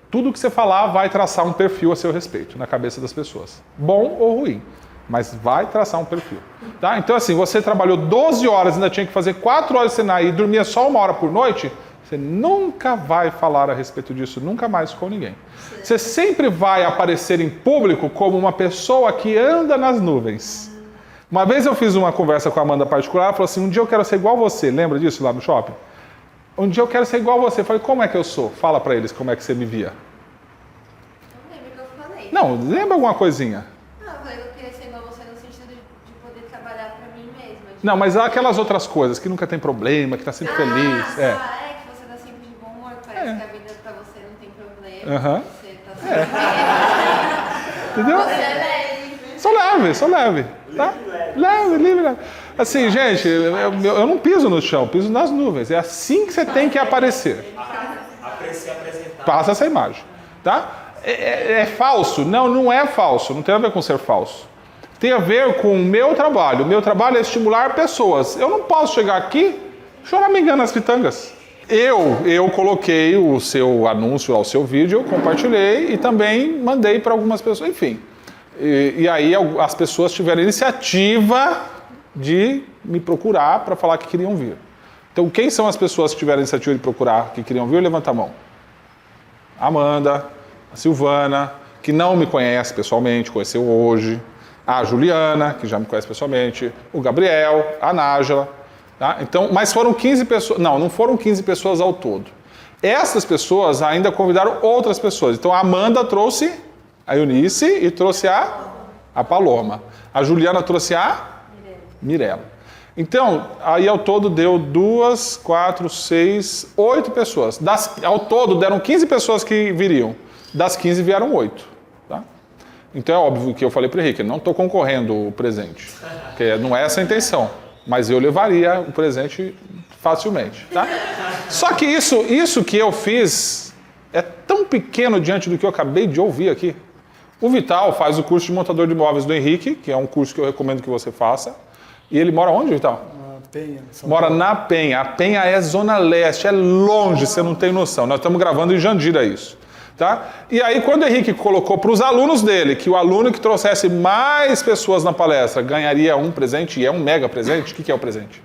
tudo que você falar vai traçar um perfil a seu respeito na cabeça das pessoas. Bom ou ruim, mas vai traçar um perfil. Tá? Então assim, você trabalhou 12 horas, ainda tinha que fazer 4 horas de cenário e dormia só 1 hora por noite, você nunca vai falar a respeito disso, nunca mais com ninguém. Você sempre vai aparecer em público como uma pessoa que anda nas nuvens. Uma vez eu fiz uma conversa com a Amanda particular, ela falou assim, um dia eu quero ser igual a você, lembra disso lá no shopping? Um dia eu quero ser igual a você. Eu falei, como é que eu sou? Fala pra eles como é que você me via. Não lembro o que eu falei. Não, lembra alguma coisinha? Não, eu falei que eu queria ser igual a você no sentido de poder trabalhar pra mim mesma. Não, mas há aquelas outras coisas, que nunca tem problema, que tá sempre feliz. Que você tá sempre de bom humor, parece que a vida pra você não tem problema. Aham. Você tá sempre... Entendeu? Você é leve. Sou leve, tá? Leve. Assim, gente, eu não piso no chão, piso nas nuvens. É assim que você tem que aparecer. Passa essa imagem, tá? É falso? Não, não é falso. Não tem a ver com ser falso. Tem a ver com o meu trabalho. O meu trabalho é estimular pessoas. Eu não posso chegar aqui choramingando nas pitangas. Eu coloquei o seu anúncio ao seu vídeo, compartilhei e também mandei para algumas pessoas, enfim. E aí as pessoas tiveram a iniciativa de me procurar para falar que queriam vir. Então, quem são as pessoas que tiveram a iniciativa de procurar, que queriam vir? Levanta a mão. A Amanda, a Silvana, que não me conhece pessoalmente, conheceu hoje. A Juliana, que já me conhece pessoalmente. O Gabriel, a Nájila. Tá? Então, mas foram 15 pessoas. Não foram 15 pessoas ao todo. Essas pessoas ainda convidaram outras pessoas. Então, a Amanda trouxe a Eunice e trouxe a Paloma. A Juliana trouxe a Mirella. Então, aí ao todo deu 2, 4, 6, 8 pessoas. Ao todo deram 15 pessoas que viriam. Das 15 vieram 8. Tá? Então é óbvio que eu falei para o Henrique, não estou concorrendo o presente. Porque não é essa a intenção. Mas eu levaria o presente facilmente. Tá? Só que isso que eu fiz é tão pequeno diante do que eu acabei de ouvir aqui. O Vital faz o curso de montador de imóveis do Henrique, que é um curso que eu recomendo que você faça. E ele mora onde, Vital? Na Penha. Mora na Penha. A Penha é zona leste, é longe, você não tem noção. Nós estamos gravando em Jandira isso. Tá? E aí quando o Henrique colocou para os alunos dele, que o aluno que trouxesse mais pessoas na palestra ganharia um presente, e é um mega presente, o que é o presente?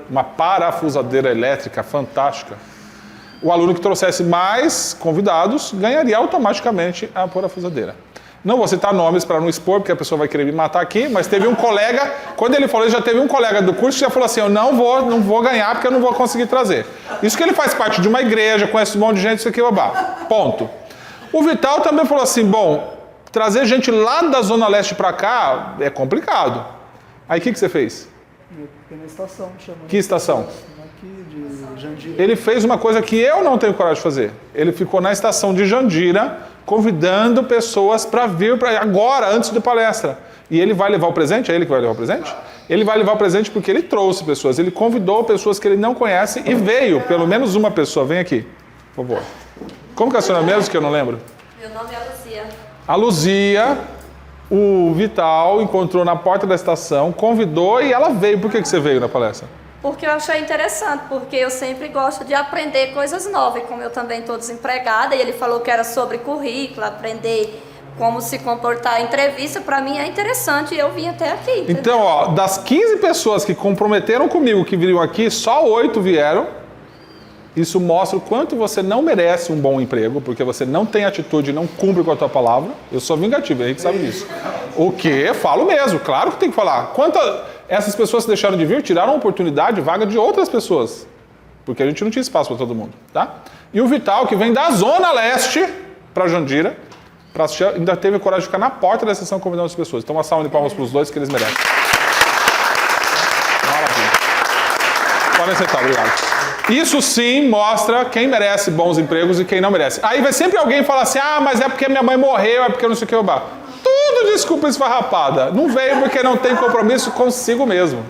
Uma parafusadeira elétrica fantástica. O aluno que trouxesse mais convidados ganharia automaticamente a parafusadeira. Não vou citar nomes para não expor, porque a pessoa vai querer me matar aqui, mas teve um colega, quando ele falou, já teve um colega do curso que já falou assim, eu não vou ganhar porque eu não vou conseguir trazer. Isso que ele faz parte de uma igreja, conhece um monte de gente, isso aqui, babá. Ponto. O Vital também falou assim, bom, trazer gente lá da Zona Leste para cá é complicado. Aí o que você fez? Eu fiquei na estação, chamando. Que estação? Aqui de Jandira. Ele fez uma coisa que eu não tenho coragem de fazer. Ele ficou na estação de Jandira, convidando pessoas para vir agora, antes da palestra. E ele vai levar o presente? É ele que vai levar o presente? Ele vai levar o presente porque ele trouxe pessoas. Ele convidou pessoas que ele não conhece e veio. Pelo menos uma pessoa. Vem aqui, por favor. Como que é o seu nome mesmo, que eu não lembro? Meu nome é Luzia. A Luzia, o Vital encontrou na porta da estação, convidou e ela veio. Por que você veio na palestra? Porque eu achei interessante, porque eu sempre gosto de aprender coisas novas, e como eu também estou desempregada, e ele falou que era sobre currículo, aprender como se comportar em entrevista, para mim é interessante e eu vim até aqui. Entendeu? Então, ó, das 15 pessoas que comprometeram comigo que viriam aqui, só 8 vieram. Isso mostra o quanto você não merece um bom emprego, porque você não tem atitude, não cumpre com a tua palavra. Eu sou vingativo, a gente sabe disso. O quê? Falo mesmo, claro que tem que falar. Essas pessoas que deixaram de vir tiraram a oportunidade, vaga de outras pessoas. Porque a gente não tinha espaço para todo mundo, tá? E o Vital, que vem da Zona Leste para Jandira, para assistir, ainda teve coragem de ficar na porta da sessão convidando as pessoas. Então, uma salva de palmas para os dois que eles merecem. Maravilha. Podem sentar, obrigado. Isso sim mostra quem merece bons empregos e quem não merece. Aí vai sempre alguém falar assim, mas é porque minha mãe morreu, é porque eu não sei o que. Tudo desculpa esfarrapada. Não veio porque não tem compromisso consigo mesmo.